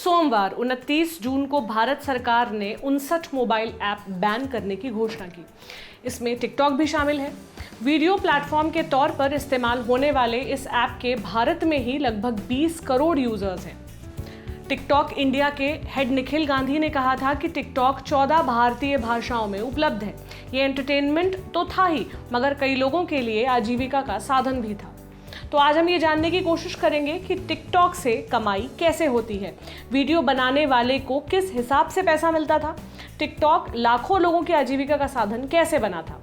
सोमवार 29 जून को भारत सरकार ने 59 मोबाइल ऐप बैन करने की घोषणा की। इसमें टिकटॉक भी शामिल है। वीडियो प्लेटफॉर्म के तौर पर इस्तेमाल होने वाले इस ऐप के भारत में ही लगभग 20 करोड़ यूजर्स हैं। टिकटॉक इंडिया के हेड निखिल गांधी ने कहा था कि टिकटॉक 14 भारतीय भाषाओं में उपलब्ध है। ये एंटरटेनमेंट तो था ही, मगर कई लोगों के लिए आजीविका का साधन भी था। तो आज हम ये जानने की कोशिश करेंगे कि टिकटॉक से कमाई कैसे होती है, वीडियो बनाने वाले को किस हिसाब से पैसा मिलता था, टिकटॉक लाखों लोगों की आजीविका का साधन कैसे बना था।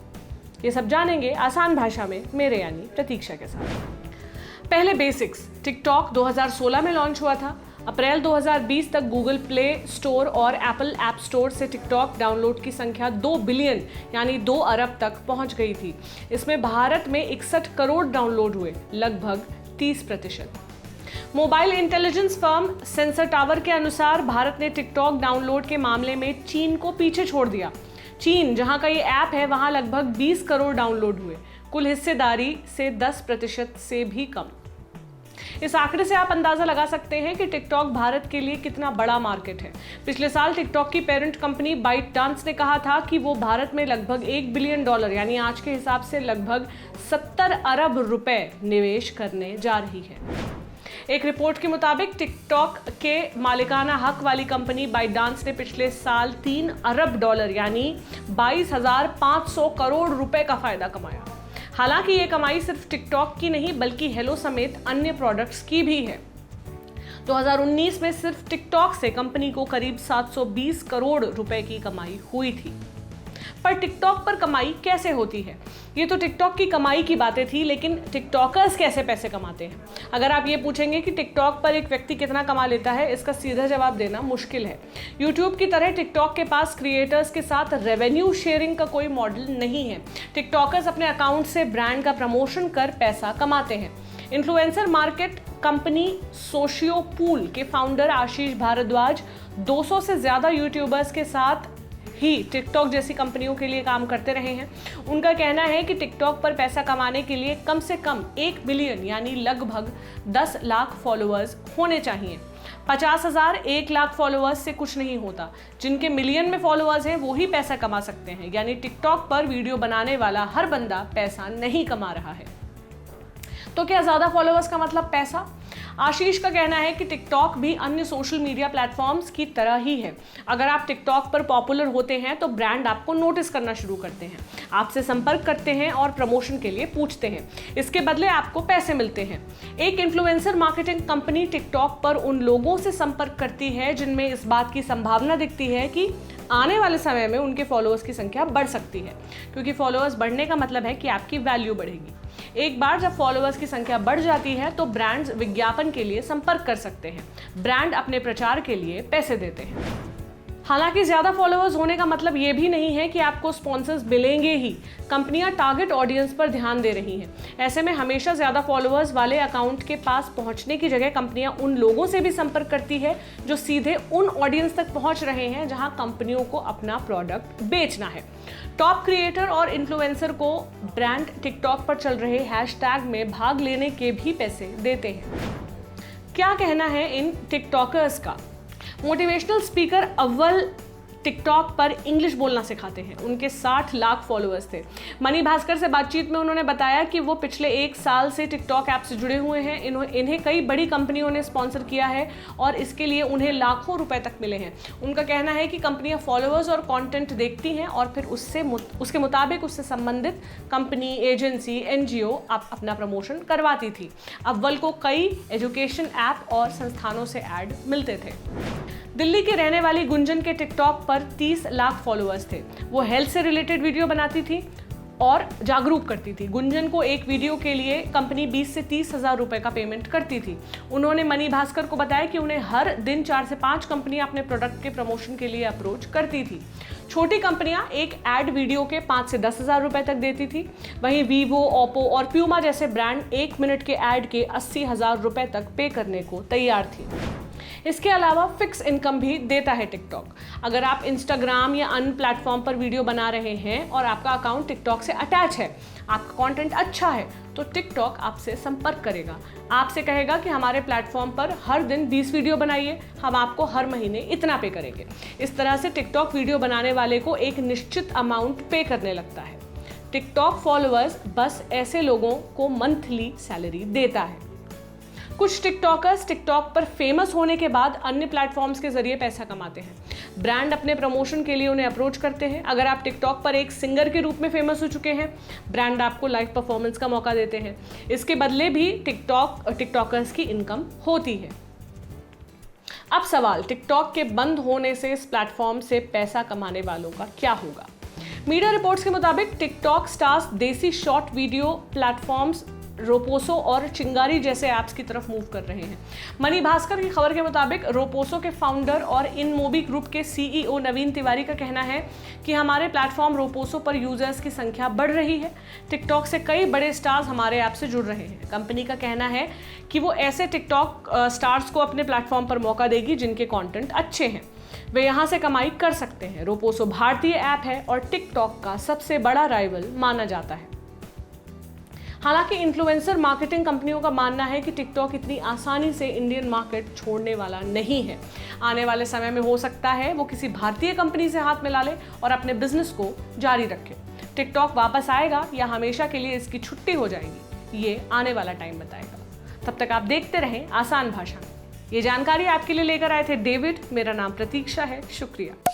ये सब जानेंगे आसान भाषा में मेरे यानी प्रतीक्षा के साथ। पहले बेसिक्स। टिकटॉक 2016 में लॉन्च हुआ था। अप्रैल 2020 तक गूगल प्ले स्टोर और एप्पल ऐप स्टोर से टिकटॉक डाउनलोड की संख्या 2 बिलियन यानी 2 अरब तक पहुंच गई थी। इसमें भारत में 61 करोड़ डाउनलोड हुए, लगभग 30%। Mobile intelligence firm sensor tower के अनुसार भारत ने टिकटॉक डाउनलोड के मामले में चीन को पीछे छोड़ दिया। चीन, जहां का ये ऐप है, वहां लगभग 20 करोड़ डाउनलोड हुए, कुल हिस्सेदारी से 10% से भी कम। इस आंकड़े से आप अंदाजा लगा सकते हैं कि टिकटॉक भारत के लिए कितना बड़ा मार्केट है। पिछले साल टिकटॉक की पेरेंट कंपनी बाइटडांस ने कहा था कि वो भारत में लगभग $1 बिलियन यानी आज के हिसाब से लगभग 70 अरब रुपए निवेश करने जा रही है। एक रिपोर्ट के मुताबिक टिकटॉक के मालिकाना हक वाली कंपनी बाइटडांस ने पिछले साल $3 अरब यानी 22,500 करोड़ रुपए का फायदा कमाया। हालांकि ये कमाई सिर्फ टिकटॉक की नहीं बल्कि हेलो समेत अन्य प्रोडक्ट्स की भी है। 2019 में सिर्फ टिकटॉक से कंपनी को करीब 720 करोड़ रुपए की कमाई हुई थी। पर टिकटॉक पर कमाई कैसे होती है? ये तो टिकटॉक की कमाई की बातें थी, लेकिन टिकटॉकर्स कैसे पैसे कमाते हैं? अगर आप ये पूछेंगे कि टिकटॉक पर एक व्यक्ति कितना कमा लेता है, इसका सीधा जवाब देना मुश्किल है। यूट्यूब की तरह टिकटॉक के पास क्रिएटर्स के साथ रेवेन्यू शेयरिंग का कोई मॉडल नहीं है। टिकटॉकर्स अपने अकाउंट से ब्रांड का प्रमोशन कर पैसा कमाते हैं। इन्फ्लुएंसर मार्केट कंपनी सोशियोपूल के फाउंडर आशीष भारद्वाज 200 से ज्यादा यूट्यूबर्स के साथ ही टिकटॉक जैसी कंपनियों के लिए काम करते रहे हैं। उनका कहना है कि टिकटॉक पर पैसा कमाने के लिए कम से कम 1 बिलियन यानी लगभग 10 लाख फॉलोअर्स होने चाहिए। 50,000 1 लाख फॉलोअर्स से कुछ नहीं होता। जिनके मिलियन में फॉलोअर्स हैं वो ही पैसा कमा सकते हैं, यानी टिकटॉक पर वीडियो बनाने वाला हर बंदा पैसा नहीं कमा रहा है। तो क्या ज्यादा फॉलोअर्स का मतलब पैसा? आशीष का कहना है कि टिकटॉक भी अन्य सोशल मीडिया प्लेटफॉर्म्स की तरह ही है। अगर आप टिकटॉक पर पॉपुलर होते हैं तो ब्रांड आपको नोटिस करना शुरू करते हैं, आपसे संपर्क करते हैं और प्रमोशन के लिए पूछते हैं। इसके बदले आपको पैसे मिलते हैं। एक इन्फ्लुएंसर मार्केटिंग कंपनी टिकटॉक पर उन लोगों से संपर्क करती है जिनमें इस बात की संभावना दिखती है कि आने वाले समय में उनके फॉलोअर्स की संख्या बढ़ सकती है, क्योंकि फॉलोअर्स बढ़ने का मतलब है कि आपकी वैल्यू बढ़ेगी। एक बार जब फॉलोअर्स की संख्या बढ़ जाती है तो ब्रांड्स विज्ञापन के लिए संपर्क कर सकते हैं। ब्रांड अपने प्रचार के लिए पैसे देते हैं। हालांकि ज्यादा फॉलोअर्स होने का मतलब ये भी नहीं है कि आपको स्पॉन्सर्स मिलेंगे ही। कंपनियां टारगेट ऑडियंस पर ध्यान दे रही हैं। ऐसे में हमेशा ज्यादा फॉलोअर्स वाले अकाउंट के पास पहुंचने की जगह कंपनियां उन लोगों से भी संपर्क करती है जो सीधे उन ऑडियंस तक पहुंच रहे हैं जहां कंपनियों को अपना प्रोडक्ट बेचना है। टॉप क्रिएटर और इन्फ्लुएंसर को ब्रांड टिकटॉक पर चल रहे हैशटैग में भाग लेने के भी पैसे देते हैं। क्या कहना है इन टिकटॉकर्स का? मोटिवेशनल स्पीकर अव्वल टिकटॉक पर इंग्लिश बोलना सिखाते हैं। उनके 60 लाख फॉलोअर्स थे। मनी भास्कर से बातचीत में उन्होंने बताया कि वो पिछले 1 साल से टिकटॉक ऐप से जुड़े हुए हैं। इन्हें कई बड़ी कंपनियों ने स्पॉन्सर किया है और इसके लिए उन्हें लाखों रुपए तक मिले हैं। उनका कहना है कि कंपनियां फॉलोअर्स और कंटेंट देखती हैं और फिर उसके मुताबिक उससे संबंधित कंपनी, एजेंसी, NGO अपना प्रमोशन करवाती थी। अव्वल को कई एजुकेशन ऐप और संस्थानों से ऐड मिलते थे। दिल्ली के रहने वाली गुंजन के टिकटॉक पर 30 लाख फॉलोअर्स थे। वो हेल्थ से रिलेटेड वीडियो बनाती थी और जागरूक करती थी। गुंजन को एक वीडियो के लिए कंपनी 20 से 30 हजार रुपए का पेमेंट करती थी। उन्होंने मनी भास्कर को बताया कि उन्हें हर दिन 4 से 5 कंपनियां अपने प्रोडक्ट के प्रमोशन के लिए अप्रोच करती थी। छोटी कंपनियां एक एड वीडियो के 5 से 10 हजार रुपए तक देती थी। वहीं वीवो, ओप्पो और प्यूमा जैसे ब्रांड 1 मिनट के एड के 80 हजार रुपए तक पे करने को तैयार थी। इसके अलावा फिक्स इनकम भी देता है टिकटॉक। अगर आप इंस्टाग्राम या अन्य प्लेटफॉर्म पर वीडियो बना रहे हैं और आपका अकाउंट टिकटॉक से अटैच है, आपका कंटेंट अच्छा है, तो टिकटॉक आपसे संपर्क करेगा, आपसे कहेगा कि हमारे प्लेटफॉर्म पर हर दिन 20 वीडियो बनाइए, हम आपको हर महीने इतना पे करेंगे। इस तरह से टिकटॉक वीडियो बनाने वाले को एक निश्चित अमाउंट पे करने लगता है। टिकटॉक फॉलोअर्स बस ऐसे लोगों को मंथली सैलरी देता है। कुछ टिकटॉकर्स टिकटॉक पर फेमस होने के बाद अन्य प्लेटफॉर्म्स के जरिए पैसा कमाते हैं। ब्रांड अपने प्रमोशन के लिए उन्हें अप्रोच करते हैं। अगर आप टिकटॉक पर एक सिंगर के रूप में फेमस हो चुके हैं, ब्रांड आपको लाइव परफॉर्मेंस का मौका देते हैं। इसके बदले भी टिकटॉकर्स की इनकम होती है। अब सवाल, टिकटॉक के बंद होने से इस प्लेटफॉर्म से पैसा कमाने वालों का क्या होगा? मीडिया रिपोर्ट्स के मुताबिक टिकटॉक स्टार्स देसी शॉर्ट वीडियो प्लेटफॉर्म्स रोपोसो और चिंगारी जैसे ऐप्स की तरफ मूव कर रहे हैं। मनी भास्कर की खबर के मुताबिक रोपोसो के फाउंडर और इनमोबी ग्रुप के सीईओ नवीन तिवारी का कहना है कि हमारे प्लेटफॉर्म रोपोसो पर यूजर्स की संख्या बढ़ रही है। टिकटॉक से कई बड़े स्टार्स हमारे ऐप से जुड़ रहे हैं। कंपनी का कहना है कि वो ऐसे टिकटॉक स्टार्स को अपने प्लेटफॉर्म पर मौका देगी जिनके कंटेंट अच्छे हैं, वे यहाँ से कमाई कर सकते हैं। रोपोसो भारतीय ऐप है और टिकटॉक का सबसे बड़ा राइवल माना जाता है। हालांकि इन्फ्लुएंसर मार्केटिंग कंपनियों का मानना है कि टिकटॉक इतनी आसानी से इंडियन मार्केट छोड़ने वाला नहीं है। आने वाले समय में हो सकता है वो किसी भारतीय कंपनी से हाथ मिला ले और अपने बिजनेस को जारी रखे। टिकटॉक वापस आएगा या हमेशा के लिए इसकी छुट्टी हो जाएगी, ये आने वाला टाइम बताएगा। तब तक आप देखते रहें आसान भाषा में। ये जानकारी आपके लिए लेकर आए थे डेविड। मेरा नाम प्रतीक्षा है। शुक्रिया।